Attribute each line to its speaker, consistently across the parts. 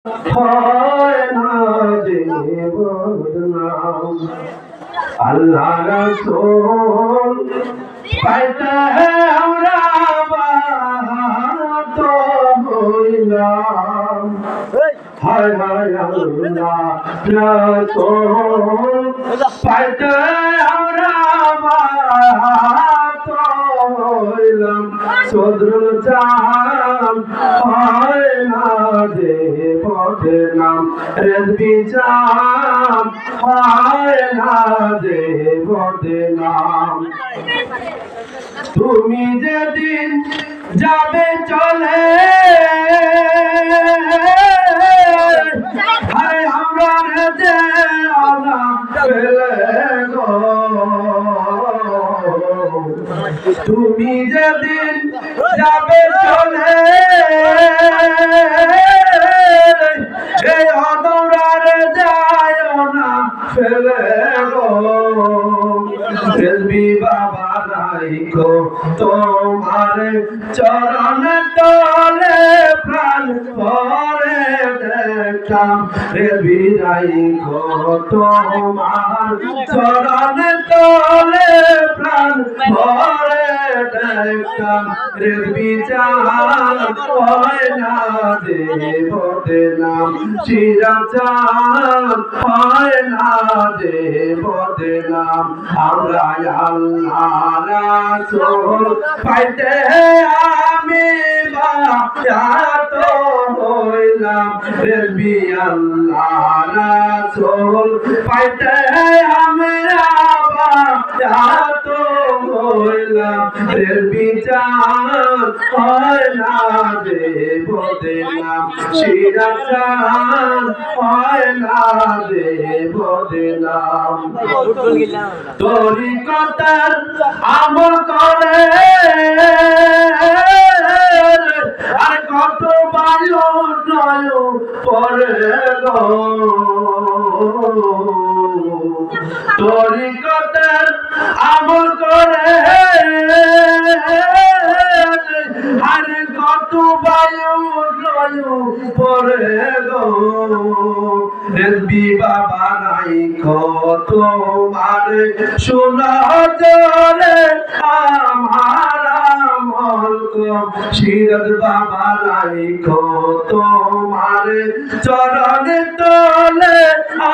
Speaker 1: হয় না যে বদনাম। আল্লাহ রাসূল পাইতে আমরা বাহাত হইলাম। হায় হায় আল্লাহ রাসূল পাইতে আমরা বাহাত হইলাম। সদরুল জাম হয় না যে বদনাম। রেজবি জাম হয় না যে বদনাম। তুমি যেদিন যাবে চলে আরে আমরা যে আলাম পেলে গো। তুমি যেদিন যাবে চলে এই অদৌড়ার যায় না ফেলে গো। রেজবি বাবা রাইখো তোমার চরণ তলে প্রাণ ভরে দেখতাম। রেজবি রাইখো তোমার চরণ তলে প্রাণ ভরে দেখতাম। রেজবি জান হয় না যে বদনাম। সিরাজ জান হয় না যে বদনাম। আমরা আল্লাহ রাসূল পাইতে আমি বায়াত হইলাম। রেজবি আল্লাহ রাসূল পাইতে আমরা বায়াত হইলাম। রেজবি জান হয় না যে বদনাম। সিরাজ জান হয় না যে বদনাম। তরিকতের আমল করে আর কত বায়ু নয় পরে গো। তরিকতের আমল করে আর কত বায়ু নয় পরে গো। রেজবি বাবা রাইখো তোমার সোনা জলে আমার আমল কম। সিরাজ বাবা রাইখো তোমার চরণ তলে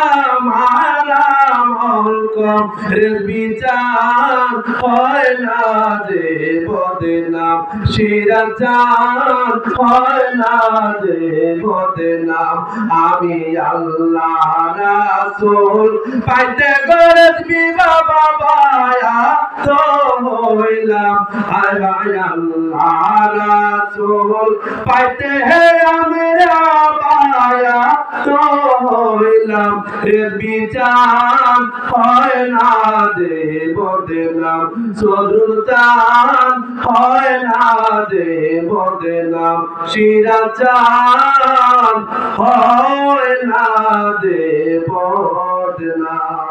Speaker 1: আমার আমল কম। রেজবি জান হয় না যে বদনাম। সিরাজ জান হয় না যে বদনাম। আমি আল্লাহ রাসূল পাইতে রেজবি বাবা বায়াত হইলাম। হায় হায় আল্লাহ রাসূল পাইতে আমরা বায়াত হইলাম। রেজবি জান হয় না যে বদনাম। সদরুল জান হয় না যে বদনাম। সিরাজ জান হয় না যে বদনাম।